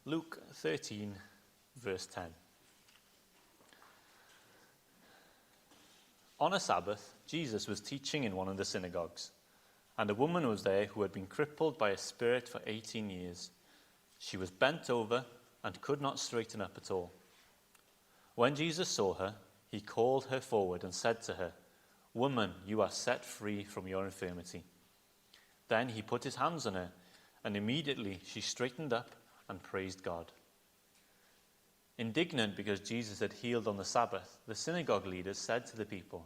Luke 13, verse 10. On a Sabbath, Jesus was teaching in one of the synagogues, and a woman was there who had been crippled by a spirit for 18 years. She was bent over and could not straighten up at all. When Jesus saw her, he called her forward and said to her, "Woman, you are set free from your infirmity." Then he put his hands on her, and immediately she straightened up and praised God. Indignant because Jesus had healed on the Sabbath, the synagogue leaders said to the people,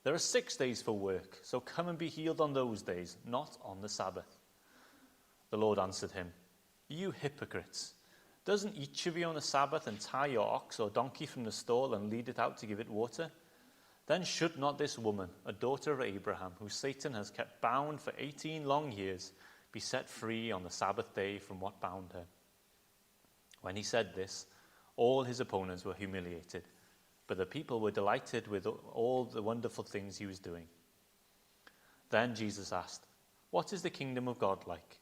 "There are 6 days for work, so come and be healed on those days, not on the Sabbath." The Lord answered him, "You hypocrites! Doesn't each of you on the Sabbath untie your ox or donkey from the stall and lead it out to give it water? Then should not this woman, a daughter of Abraham, who Satan has kept bound for 18 long years, be set free on the Sabbath day from what bound her?" When he said this, all his opponents were humiliated, but the people were delighted with all the wonderful things he was doing. Then Jesus asked, "What is the kingdom of God like?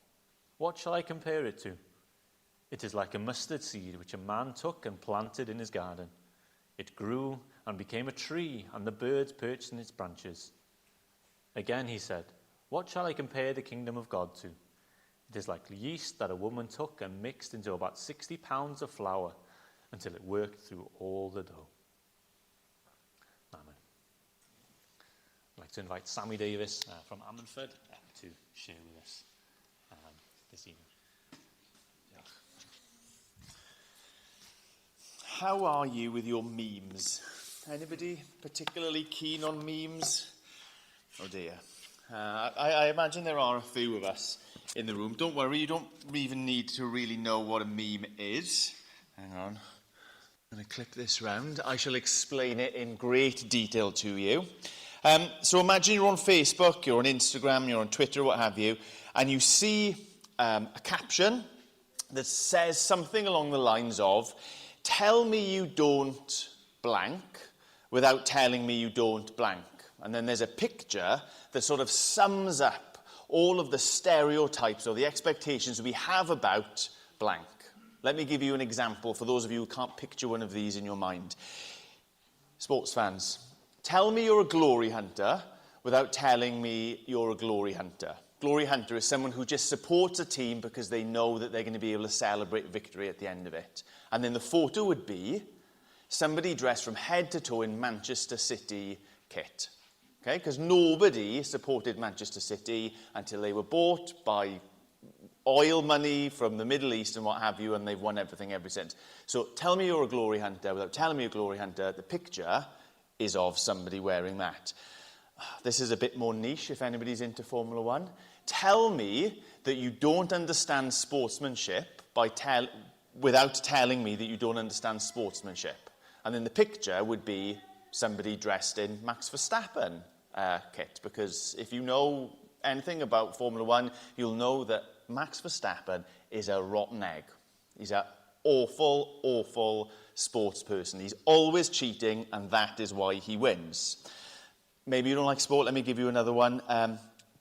What shall I compare it to? It is like a mustard seed which a man took and planted in his garden. It grew and became a tree, and the birds perched in its branches." Again he said, "What shall I compare the kingdom of God to? It is like yeast that a woman took and mixed into about 60 pounds of flour until it worked through all the dough." Amen. I'd like to invite Sammy Davis from Ammanford to share with us this evening. How are you with your memes? Anybody particularly keen on memes? Oh dear. I imagine there are a few of us in the room. Don't worry, you don't even need to really know what a meme is. Hang on. I'm going to click this round. I shall explain it in great detail to you. So imagine you're on Facebook, you're on Instagram, you're on Twitter, what have you, and you see a caption that says something along the lines of, "Tell me you don't blank without telling me you don't blank." And then there's a picture that sort of sums up all of the stereotypes or the expectations we have about blank. Let me give you an example for those of you who can't picture one of these in your mind. Sports fans, tell me you're a glory hunter without telling me you're a glory hunter. Glory hunter is someone who just supports a team because they know that they're going to be able to celebrate victory at the end of it. And then the photo would be somebody dressed from head to toe in Manchester City kit. Okay, because nobody supported Manchester City until they were bought by oil money from the Middle East and what have you, and they've won everything ever since. So tell me you're a glory hunter without telling me you're a glory hunter. The picture is of somebody wearing that. This is a bit more niche if anybody's into Formula One. Tell me that you don't understand sportsmanship without telling me that you don't understand sportsmanship. And then the picture would be somebody dressed in Max Verstappen kit, because if you know anything about Formula One, you'll know that Max Verstappen is a rotten egg. He's an awful, awful sports person. He's always cheating, and that is why he wins. Maybe you don't like sport. Let me give you another one.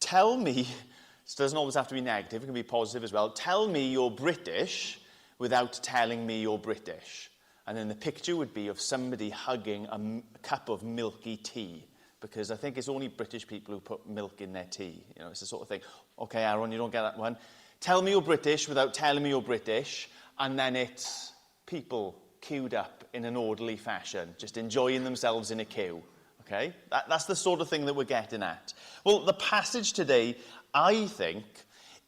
Tell me, it doesn't always have to be negative, it can be positive as well. Tell me you're British without telling me you're British. And then the picture would be of somebody hugging a cup of milky tea, because I think it's only British people who put milk in their tea. You know, it's the sort of thing. Okay, Aaron, you don't get that one. Tell me you're British without telling me you're British, and then it's people queued up in an orderly fashion, just enjoying themselves in a queue. Okay, that's the sort of thing that we're getting at. Well, the passage today, I think,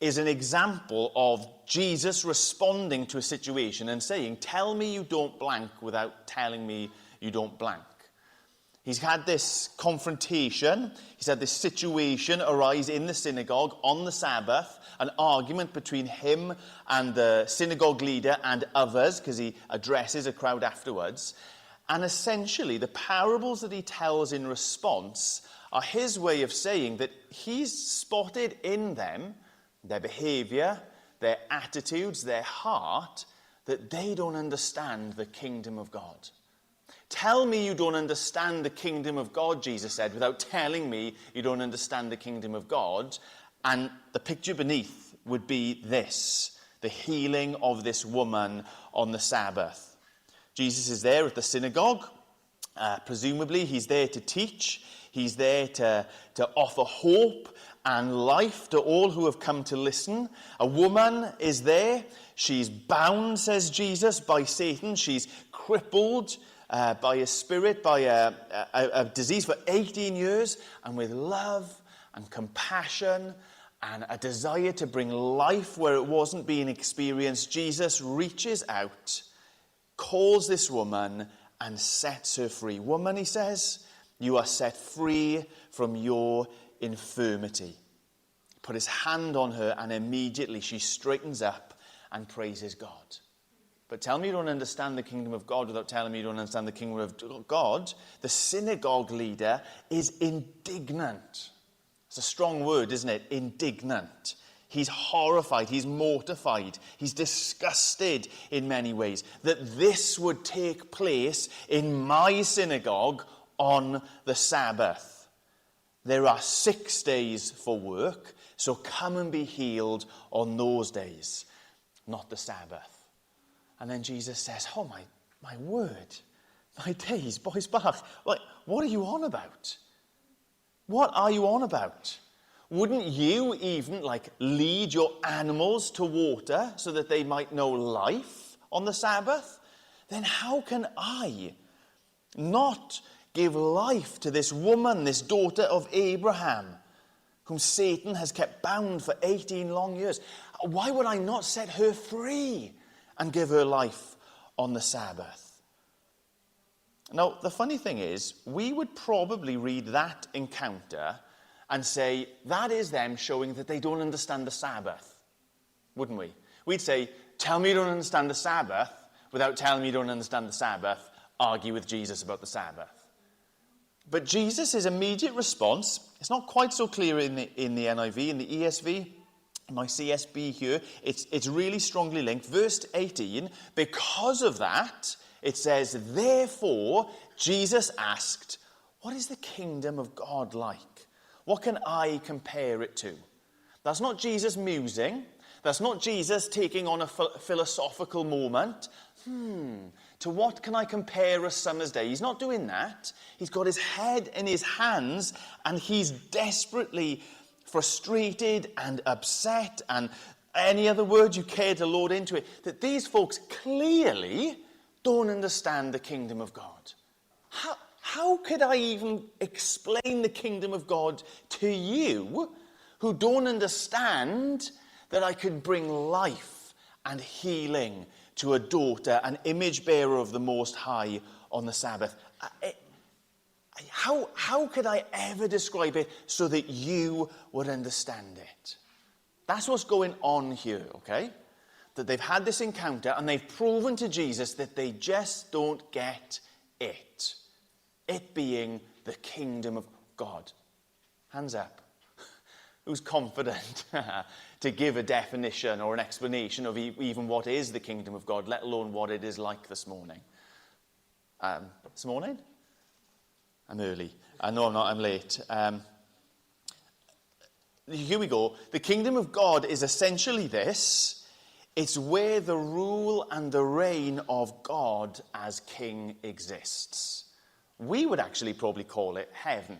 is an example of Jesus responding to a situation and saying, "Tell me you don't blank without telling me you don't blank." He's had this confrontation, he's had this situation arise in the synagogue on the Sabbath, an argument between him and the synagogue leader and others, because he addresses a crowd afterwards. And essentially, the parables that he tells in response are his way of saying that he's spotted in them, their behavior, their attitudes, their heart, that they don't understand the kingdom of God. Tell me you don't understand the kingdom of God, Jesus said, without telling me you don't understand the kingdom of God. And the picture beneath would be this. the healing of this woman on the Sabbath. Jesus is there at the synagogue. Presumably he's there to teach. He's there to offer hope and life to all who have come to listen. A woman is there. She's bound, says Jesus, by Satan. She's crippled by a spirit, by a disease for 18 years. And with love and compassion and a desire to bring life where it wasn't being experienced, Jesus reaches out, calls this woman, and sets her free. Woman, he says, you are set free from your infirmity. Put his hand on her, and immediately she straightens up and praises God. But tell me you don't understand the kingdom of God without telling me you don't understand the kingdom of God. The synagogue leader is indignant. It's a strong word, isn't it? Indignant. He's horrified, he's mortified, he's disgusted in many ways that this would take place in my synagogue on the Sabbath. There are 6 days for work, so come and be healed on those days, not the Sabbath. And then Jesus says, oh my word, my days, boys back. Like, what are you on about? What are you on about? Wouldn't you even lead your animals to water so that they might know life on the Sabbath? Then how can I not give life to this woman, this daughter of Abraham, whom Satan has kept bound for 18 long years? Why would I not set her free and give her life on the Sabbath? Now, the funny thing is, we would probably read that encounter and say, that is them showing that they don't understand the Sabbath, wouldn't we? We'd say, tell me you don't understand the Sabbath, without telling me you don't understand the Sabbath, argue with Jesus about the Sabbath. But Jesus' immediate response, it's not quite so clear in the NIV, in the ESV, my CSB here, it's really strongly linked. Verse 18, because of that, it says, therefore, Jesus asked, what is the kingdom of God like? What can I compare it to? That's not Jesus musing. That's not Jesus taking on a philosophical moment. To what can I compare a summer's day? He's not doing that. He's got his head in his hands and he's desperately frustrated and upset, and any other word you care to load into it, that these folks clearly don't understand the kingdom of God. How could I even explain the kingdom of God to you who don't understand that I could bring life and healing to a daughter, an image bearer of the Most High on the Sabbath? How could I ever describe it so that you would understand it? That's what's going on here, okay? That they've had this encounter and they've proven to Jesus that they just don't get it. It being the kingdom of God. Hands up. Who's confident to give a definition or an explanation of even what is the kingdom of God, let alone what it is like this morning? This morning? I'm early. No, I'm not. I'm late. Here we go. The kingdom of God is essentially this. It's where the rule and the reign of God as king exists. We would actually probably call it heaven.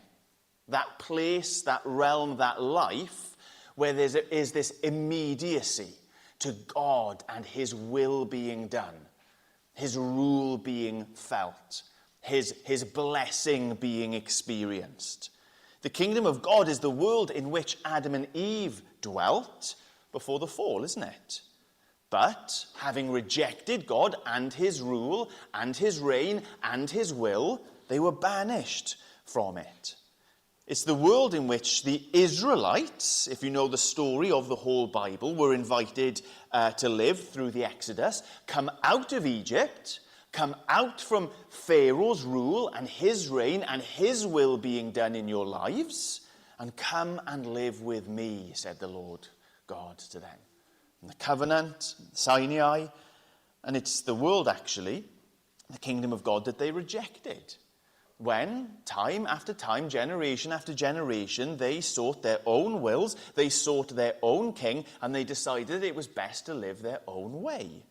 That place, that realm, that life, where there is this immediacy to God and his will being done, his rule being felt, his blessing being experienced. The kingdom of God is the world in which Adam and Eve dwelt before the fall, isn't it? But having rejected God and his rule and his reign and his will, they were banished from it. It's the world in which the Israelites, if you know the story of the whole Bible, were invited to live through the Exodus, come out of Egypt, come out from Pharaoh's rule and his reign and his will being done in your lives, and come and live with me, said the Lord God to them. And the covenant, Sinai, and it's the world actually, the kingdom of God, that they rejected. when, time after time, generation after generation, they sought their own wills, they sought their own king, and they decided it was best to live their own way.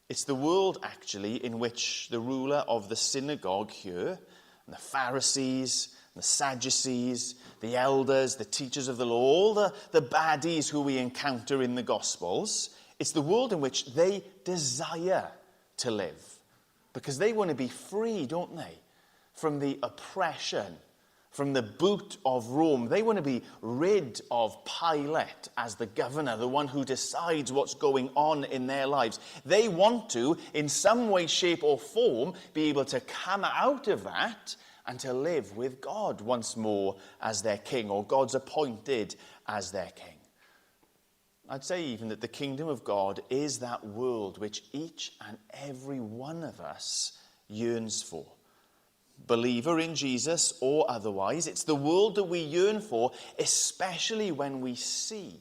It's the world, actually, in which the ruler of the synagogue here, and the Pharisees, and the Sadducees, the elders, the teachers of the law, all the baddies who we encounter in the Gospels, it's the world in which they desire to live. Because they want to be free, don't they? From the oppression, from the boot of Rome. They want to be rid of Pilate as the governor, the one who decides what's going on in their lives. They want to, in some way, shape, or form, be able to come out of that and to live with God once more as their king, or God's appointed as their king. I'd say even that the kingdom of God is that world which each and every one of us yearns for. Believer in Jesus or otherwise, it's the world that we yearn for, especially when we see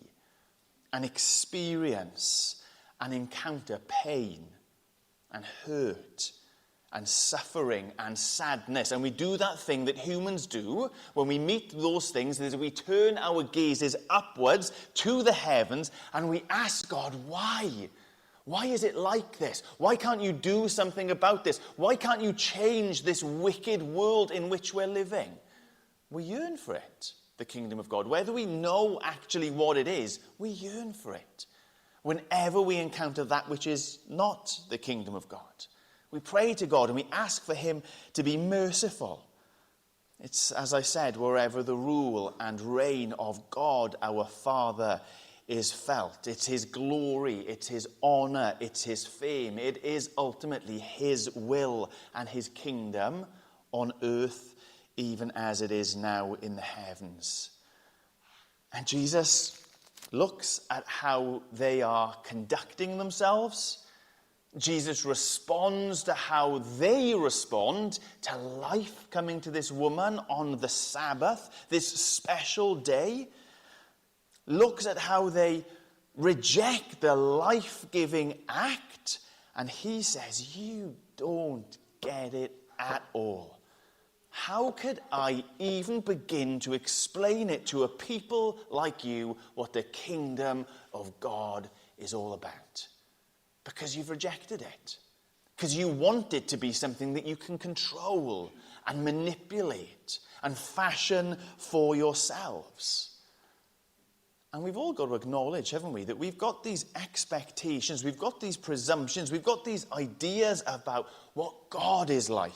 and experience and encounter pain and hurt and suffering and sadness. And we do that thing that humans do when we meet those things, is we turn our gazes upwards to the heavens and we ask God, why? Why is it like this? Why can't you do something about this? Why can't you change this wicked world in which we're living? We yearn for it, the kingdom of God. Whether we know actually what it is, we yearn for it. Whenever we encounter that which is not the kingdom of God, we pray to God and we ask for him to be merciful. It's, as I said, wherever the rule and reign of God, our Father, is felt. It's his glory, it's his honor, it's his fame. It is ultimately his will and his kingdom on earth, even as it is now in the heavens. And Jesus looks at how they are conducting themselves. Jesus responds to how they respond to life coming to this woman on the Sabbath, this special day. Looks at how they reject the life-giving act, and he says, you don't get it at all. How could I even begin to explain it to a people like you what the kingdom of God is all about? Because you've rejected it. Because you want it to be something that you can control and manipulate and fashion for yourselves. And we've all got to acknowledge, haven't we, that we've got these expectations, we've got these presumptions, we've got these ideas about what God is like,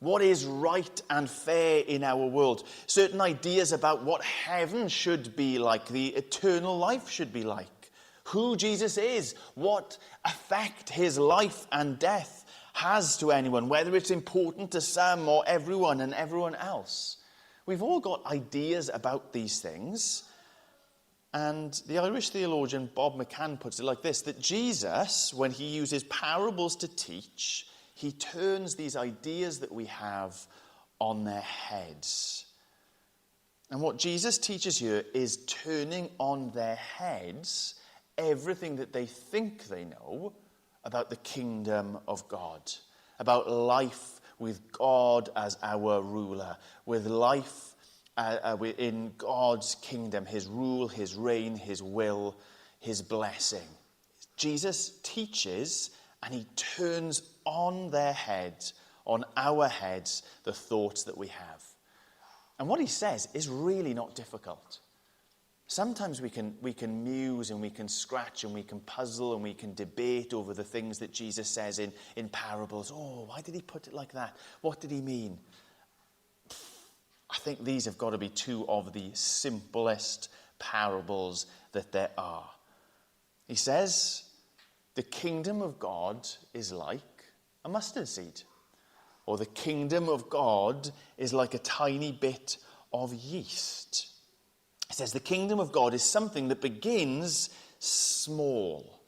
what is right and fair in our world, certain ideas about what heaven should be like, the eternal life should be like, who Jesus is, what effect his life and death has to anyone, whether it's important to some or everyone and everyone else. We've all got ideas about these things. And the Irish theologian Bob McCann puts it like this, that Jesus, when he uses parables to teach, he turns these ideas that we have on their heads. And what Jesus teaches here is turning on their heads everything that they think they know about the kingdom of God, about life with God as our ruler, with life in God's kingdom, his rule, his reign, his will, his blessing. Jesus teaches and he turns on their heads, on our heads, the thoughts that we have. And what he says is really not difficult. Sometimes we can muse and we can scratch and we can puzzle and we can debate over the things that Jesus says in parables. Oh, why did he put it like that? What did he mean? I think these have got to be two of the simplest parables that there are. He says, the kingdom of God is like a mustard seed. Or the kingdom of God is like a tiny bit of yeast. He says the kingdom of God is something that begins small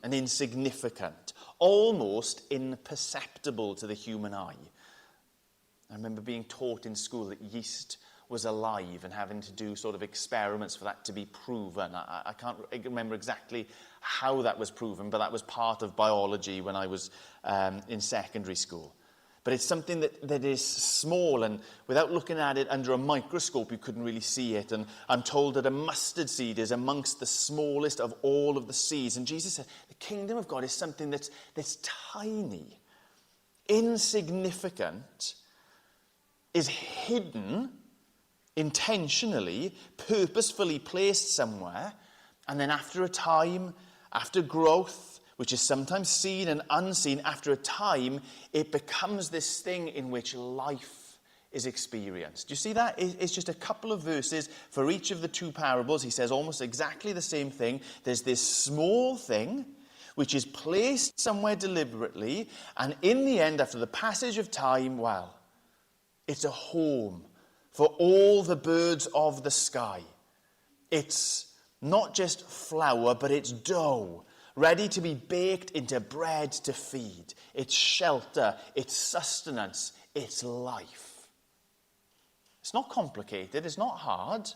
and insignificant, almost imperceptible to the human eye. I remember being taught in school that yeast was alive and having to do sort of experiments for that to be proven. I can't remember exactly how that was proven, but that was part of biology when I was in secondary school. But it's something that is small, and without looking at it under a microscope, you couldn't really see it. And I'm told that a mustard seed is amongst the smallest of all of the seeds. And Jesus said, the kingdom of God is something that's tiny, insignificant, is hidden, intentionally, purposefully placed somewhere. And then after a time, after growth, which is sometimes seen and unseen, after a time, it becomes this thing in which life is experienced. Do you see that? It's just a couple of verses for each of the two parables. He says almost exactly the same thing. There's this small thing which is placed somewhere deliberately, and in the end, after the passage of time, well, it's a home for all the birds of the sky. It's not just flour, but it's dough, ready to be baked into bread to feed. It's shelter, it's sustenance, it's life. It's not complicated, it's not hard.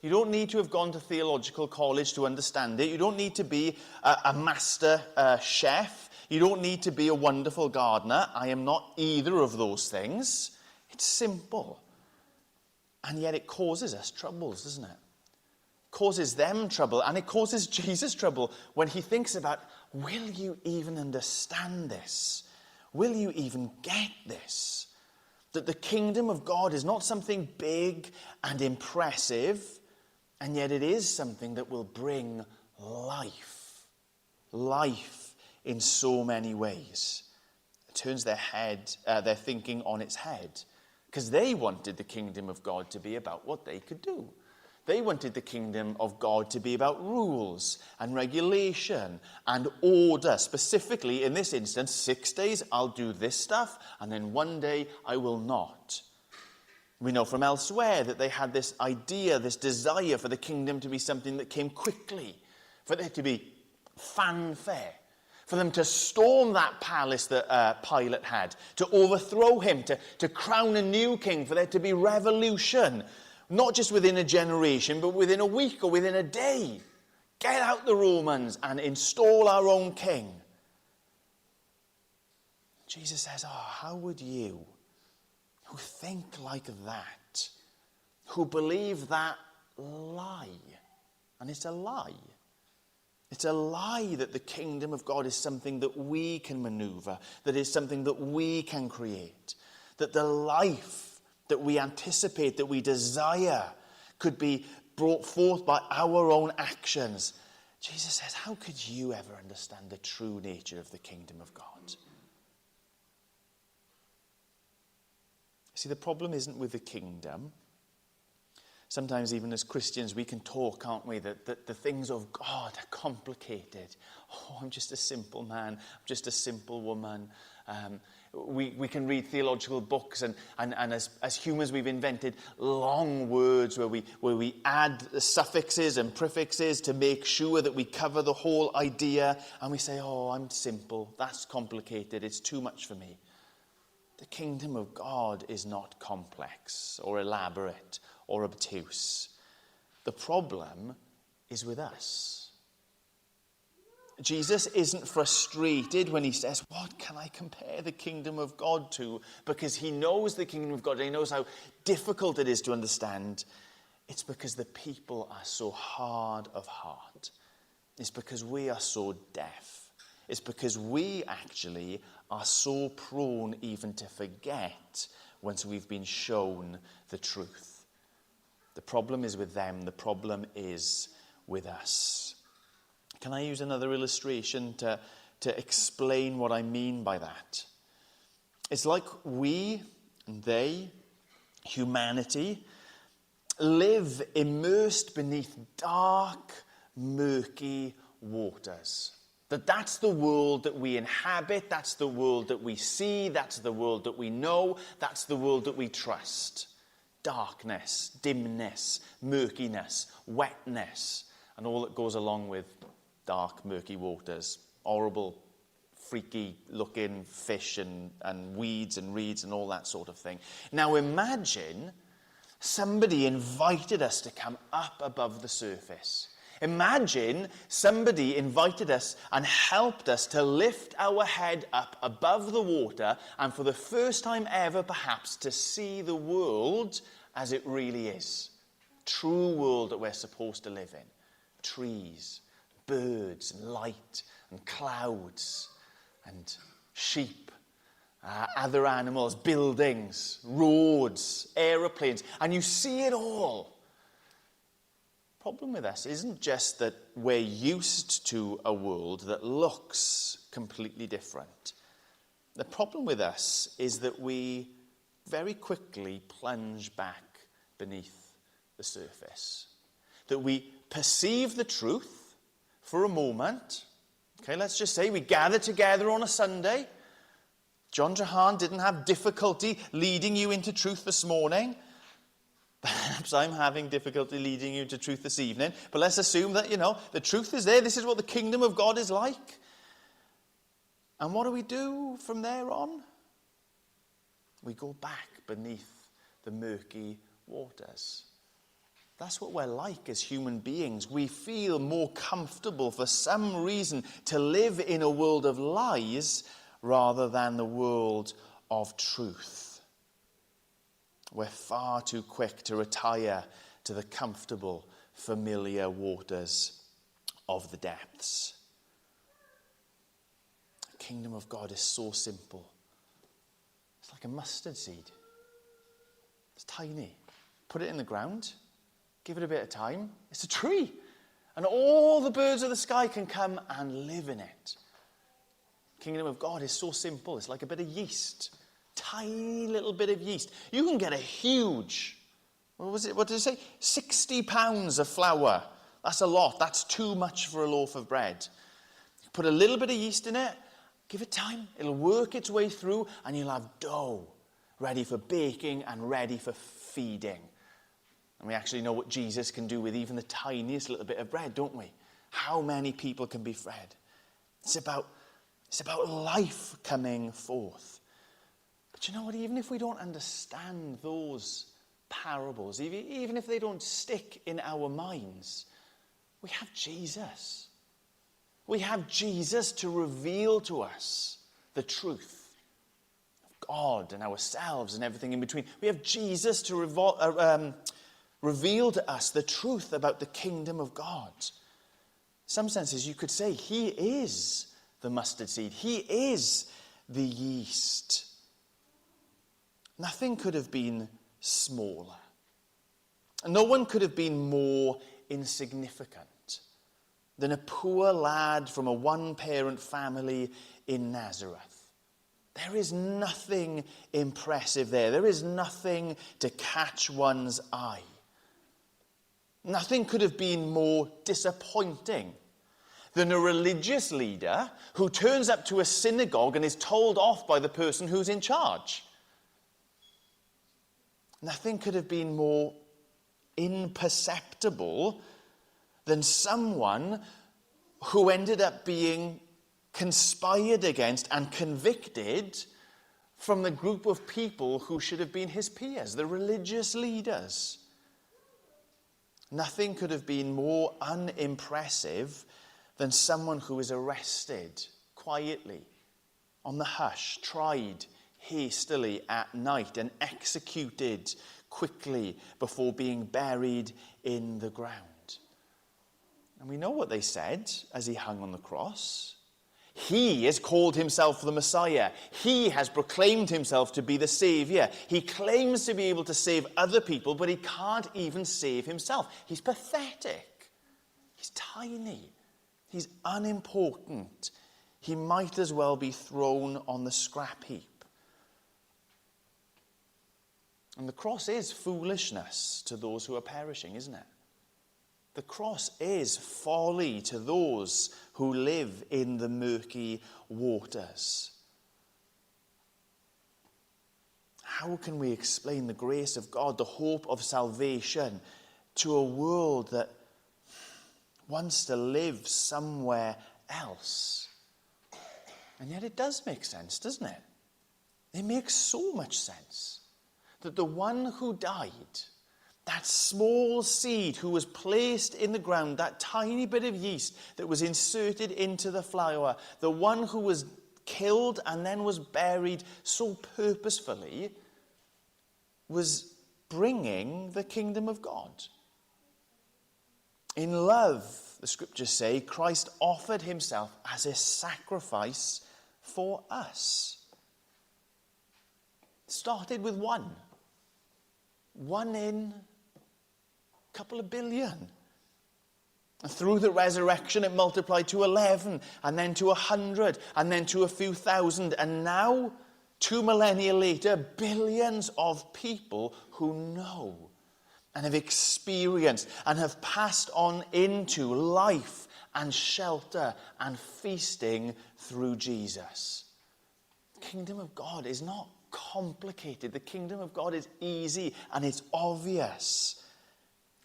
You don't need to have gone to theological college to understand it. You don't need to be a master chef. You don't need to be a wonderful gardener. I am not either of those things. It's simple. And yet it causes us troubles, doesn't it? Causes them trouble, and it causes Jesus trouble when he thinks about, will you even understand this? Will you even get this? That the kingdom of God is not something big and impressive, and yet it is something that will bring life. Life in so many ways. It turns their thinking on its head, because they wanted the kingdom of God to be about what they could do. They wanted the kingdom of God to be about rules and regulation and order. Specifically, in this instance, 6 days I'll do this stuff, and then one day I will not. We know from elsewhere that they had this idea, this desire for the kingdom to be something that came quickly, for there to be fanfare, for them to storm that palace that Pilate had, to overthrow him, to crown a new king, for there to be revolution. Not just within a generation, but within a week or within a day. Get out the Romans and install our own king. Jesus says, how would you, who think like that, who believe that lie, and it's a lie. It's a lie that the kingdom of God is something that we can maneuver, that is something that we can create, that the life that we anticipate, that we desire, could be brought forth by our own actions. Jesus says, how could you ever understand the true nature of the kingdom of God? See, the problem isn't with the kingdom. Sometimes even as Christians we can talk, can't we, that the things of God are complicated. Oh, I'm just a simple man. I'm just a simple woman. We can read theological books, and as humans we've invented long words where we add suffixes and prefixes to make sure that we cover the whole idea, and we say, oh, I'm simple, that's complicated, it's too much for me. The kingdom of God is not complex or elaborate or obtuse. The problem is with us. Jesus isn't frustrated when he says, what can I compare the kingdom of God to? Because he knows the kingdom of God, and he knows how difficult it is to understand. It's because the people are so hard of heart. It's because we are so deaf. It's because we actually are so prone even to forget once we've been shown the truth. The problem is with them. The problem is with us. Can I use another illustration to explain what I mean by that? It's like we and they, humanity, live immersed beneath dark, murky waters. That's the world that we inhabit, that's the world that we see, that's the world that we know, that's the world that we trust. Darkness, dimness, murkiness, wetness, and all that goes along with dark, murky waters, horrible, freaky-looking fish and weeds and reeds and all that sort of thing. Now imagine somebody invited us to come up above the surface. Imagine somebody invited us and helped us to lift our head up above the water and for the first time ever perhaps to see the world as it really is. True world that we're supposed to live in. Trees, birds, and light, and clouds, and sheep, other animals, buildings, roads, aeroplanes, and you see it all. Problem with us isn't just that we're used to a world that looks completely different. The problem with us is that we very quickly plunge back beneath the surface. That we perceive the truth for a moment. Okay, let's just say we gather together on a Sunday. John Jahan didn't have difficulty leading you into truth this morning. Perhaps I'm having difficulty leading you to truth this evening, but let's assume that, the truth is there. This is what the kingdom of God is like. And what do we do from there on? We go back beneath the murky waters. That's what we're like as human beings. We feel more comfortable for some reason to live in a world of lies rather than the world of truth. We're far too quick to retire to the comfortable, familiar waters of the depths. The kingdom of God is so simple. It's like a mustard seed. It's tiny. Put it in the ground, give it a bit of time. It's a tree. And all the birds of the sky can come and live in it. The kingdom of God is so simple. It's like a bit of yeast. Tiny little bit of yeast. You can get a huge, what did it say? 60 pounds of flour. That's a lot. That's too much for a loaf of bread. Put a little bit of yeast in it, give it time. It'll work its way through and you'll have dough ready for baking and ready for feeding. And we actually know what Jesus can do with even the tiniest little bit of bread, don't we? How many people can be fed? It's about life coming forth. But you know what? Even if we don't understand those parables, even if they don't stick in our minds, we have Jesus. We have Jesus to reveal to us the truth of God and ourselves and everything in between. We have Jesus to reveal to us the truth about the kingdom of God. In some senses, you could say he is the mustard seed. He is the yeast. Nothing could have been smaller. No one could have been more insignificant than a poor lad from a one-parent family in Nazareth. There is nothing impressive there. There is nothing to catch one's eye. Nothing could have been more disappointing than a religious leader who turns up to a synagogue and is told off by the person who's in charge. Nothing could have been more imperceptible than someone who ended up being conspired against and convicted from the group of people who should have been his peers, the religious leaders. Nothing could have been more unimpressive than someone who is arrested quietly, on the hush, tried hastily at night and executed quickly before being buried in the ground. And we know what they said as he hung on the cross. He has called himself the Messiah. He has proclaimed himself to be the Savior. He claims to be able to save other people, but he can't even save himself. He's pathetic. He's tiny. He's unimportant. He might as well be thrown on the scrap heap. And the cross is foolishness to those who are perishing, isn't it? The cross is folly to those who live in the murky waters. How can we explain the grace of God, the hope of salvation, to a world that wants to live somewhere else? And yet it does make sense, doesn't it? It makes so much sense that the one who died, that small seed who was placed in the ground, that tiny bit of yeast that was inserted into the flour, the one who was killed and then was buried so purposefully, was bringing the kingdom of God. In love, the scriptures say, Christ offered himself as a sacrifice for us. It started with one. One in a couple of billion. And through the resurrection, it multiplied to 11, and then to 100, and then to a few thousand, and now, 2 millennia later, billions of people who know and have experienced and have passed on into life and shelter and feasting through Jesus. The kingdom of God is not complicated. The kingdom of God is easy and it's obvious.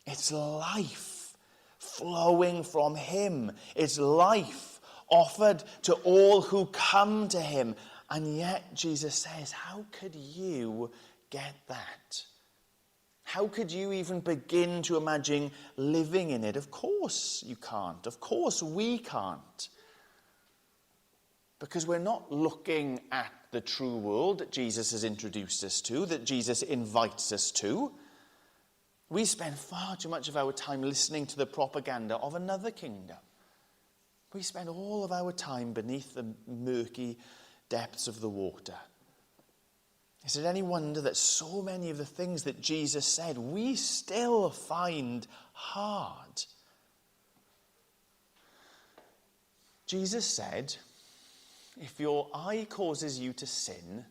It's life flowing from him. It's life offered to all who come to him. And yet Jesus says, how could you get that? How could you even begin to imagine living in it? Of course you can't. Of course we can't. Because we're not looking at the true world that Jesus has introduced us to, that Jesus invites us to. We spend far too much of our time listening to the propaganda of another kingdom. We spend all of our time beneath the murky depths of the water. Is it any wonder that so many of the things that Jesus said we still find hard? Jesus said, if your eye causes you to sin,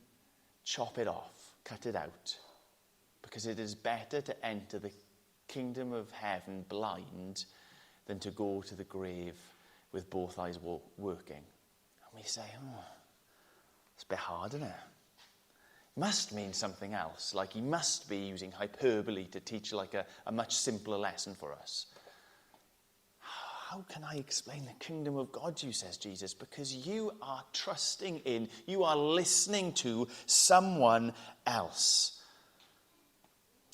chop it off, cut it out, because it is better to enter the kingdom of heaven blind than to go to the grave with both eyes working. And we say, it's a bit hard, isn't it? Must mean something else, like he must be using hyperbole to teach like a much simpler lesson for us. How can I explain the kingdom of God to you, says Jesus? Because you are trusting in, you are listening to someone else.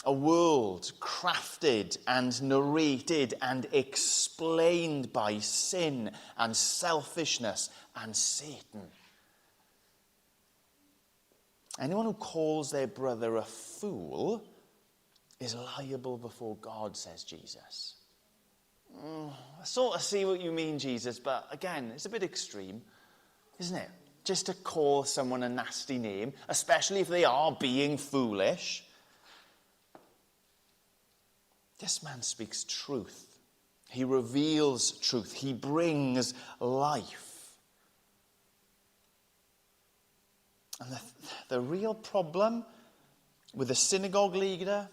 A world crafted and narrated and explained by sin and selfishness and Satan. Anyone who calls their brother a fool is liable before God, says Jesus. I sort of see what you mean, Jesus, but again, it's a bit extreme, isn't it? Just to call someone a nasty name, especially if they are being foolish. This man speaks truth. He reveals truth. He brings life. And the real problem with the synagogue leader,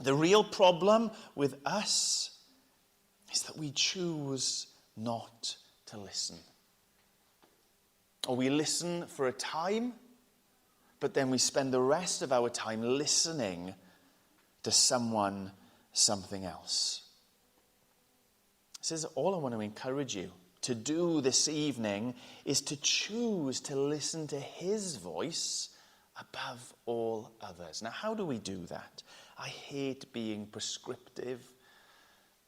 the real problem with us, is that we choose not to listen. Or we listen for a time, but then we spend the rest of our time listening to something else. This is all I want to encourage you to do this evening, is to choose to listen to his voice above all others. Now, how do we do that? I hate being prescriptive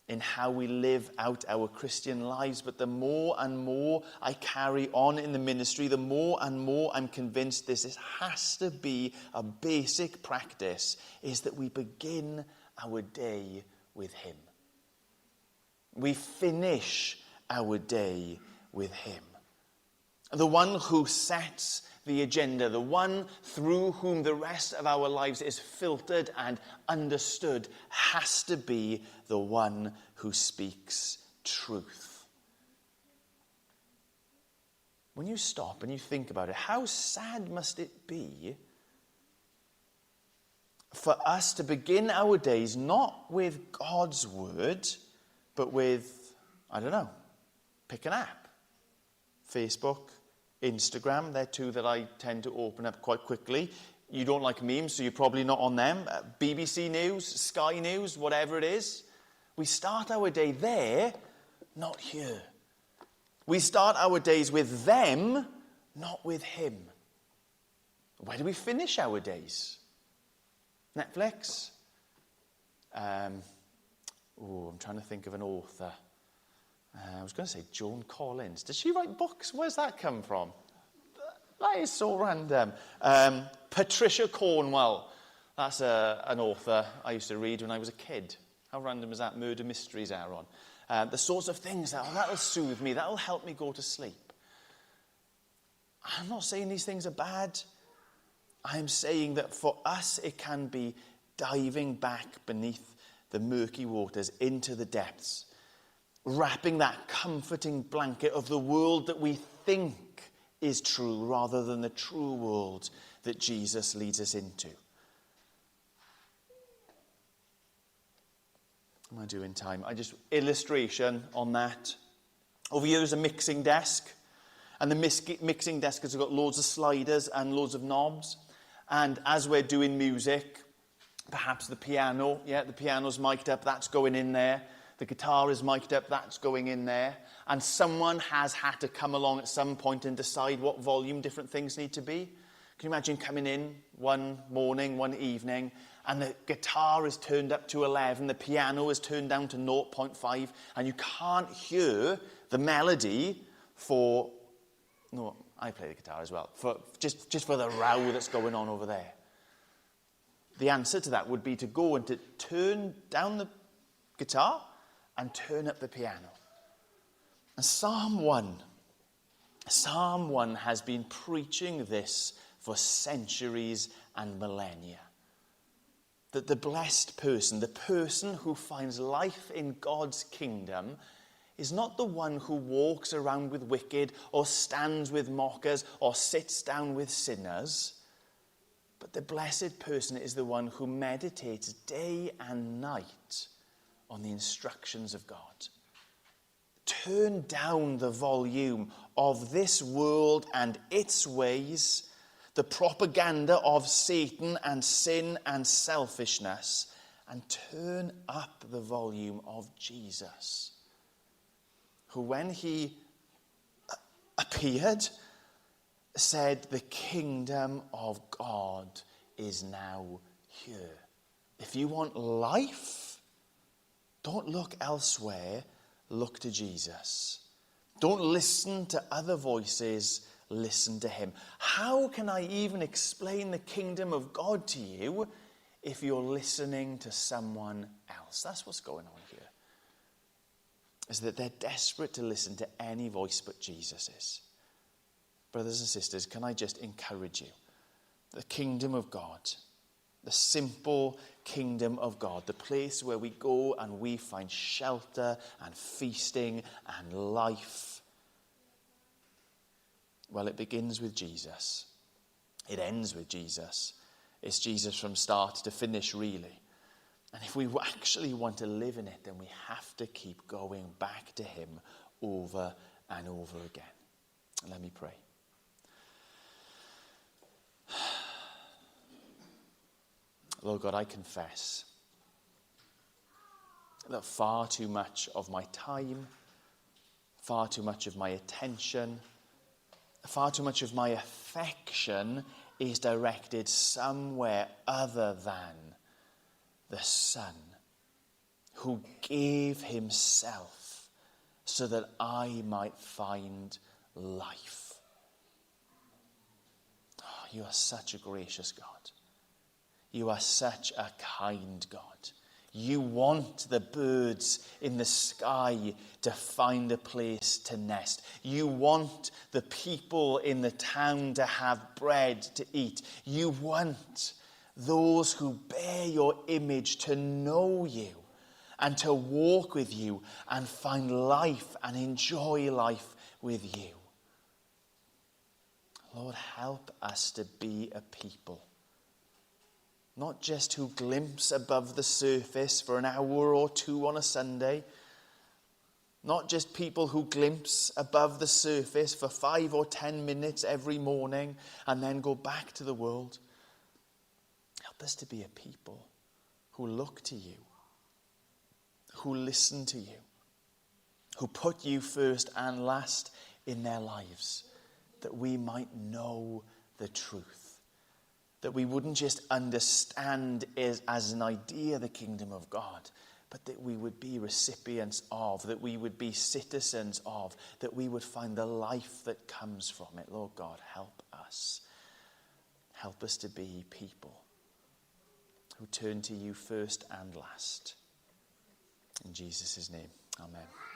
in how we live out our Christian lives, but the more and more I carry on in the ministry, the more and more I'm convinced this has to be a basic practice, is that we begin our day with him. We finish our day with him. The one who sets the agenda, the one through whom the rest of our lives is filtered and understood, has to be the one who speaks truth. When you stop and you think about it, how sad must it be for us to begin our days not with God's word, but with, I don't know, pick an app. Facebook, Instagram, they're two that I tend to open up quite quickly. You don't like memes, so you're probably not on them. BBC News, Sky News, whatever it is. We start our day there, not here. We start our days with them, not with him. Where do we finish our days? Netflix? I'm trying to think of an author. I was going to say Joan Collins. Does she write books? Where's that come from? That is so random. Patricia Cornwell. That's an author I used to read when I was a kid. How random is that? Murder mysteries are on. The sorts of things that'll soothe me. That'll help me go to sleep. I'm not saying these things are bad. I'm saying that for us it can be diving back beneath the murky waters into the depths, wrapping that comforting blanket of the world that we think is true rather than the true world that Jesus leads us into. What am I doing time? Illustration on that. Over here is a mixing desk. And the mixing desk has got loads of sliders and loads of knobs. And as we're doing music, perhaps the piano's mic'd up, that's going in there. The guitar is mic'd up, that's going in there. And someone has had to come along at some point and decide what volume different things need to be. Can you imagine coming in one morning, one evening, and the guitar is turned up to 11, the piano is turned down to 0.5, and you can't hear the melody for... No, I play the guitar as well. Just for the row that's going on over there. The answer to that would be to go and to turn down the guitar and turn up the piano. And Psalm 1 has been preaching this for centuries and millennia. That the blessed person, the person who finds life in God's kingdom, is not the one who walks around with wicked or stands with mockers or sits down with sinners. But the blessed person is the one who meditates day and night on the instructions of God. Turn down the volume of this world and its ways, the propaganda of Satan and sin and selfishness, and turn up the volume of Jesus, who when he appeared said, "The kingdom of God is now here." If you want life, don't look elsewhere, look to Jesus. Don't listen to other voices, listen to him. How can I even explain the kingdom of God to you if you're listening to someone else? That's what's going on here. Is that they're desperate to listen to any voice but Jesus's. Brothers and sisters, can I just encourage you? The kingdom of God, the simple kingdom of God, the place where we go and we find shelter and feasting and life. Well, it begins with Jesus. It ends with Jesus. It's Jesus from start to finish, really. And if we actually want to live in it, then we have to keep going back to him over and over again. Let me pray. Lord God, I confess that far too much of my time, far too much of my attention, far too much of my affection is directed somewhere other than the Son who gave himself so that I might find life. Oh, you are such a gracious God. You are such a kind God. You want the birds in the sky to find a place to nest. You want the people in the town to have bread to eat. You want those who bear your image to know you and to walk with you and find life and enjoy life with you. Lord, help us to be a people, not just who glimpse above the surface for an hour or two on a Sunday, not just people who glimpse above the surface for 5 or 10 minutes every morning and then go back to the world. Help us to be a people who look to you, who listen to you, who put you first and last in their lives, that we might know the truth. That we wouldn't just understand as an idea the kingdom of God, but that we would be recipients of, that we would be citizens of, that we would find the life that comes from it. Lord God, help us. Help us to be people who turn to you first and last. In Jesus' name, amen.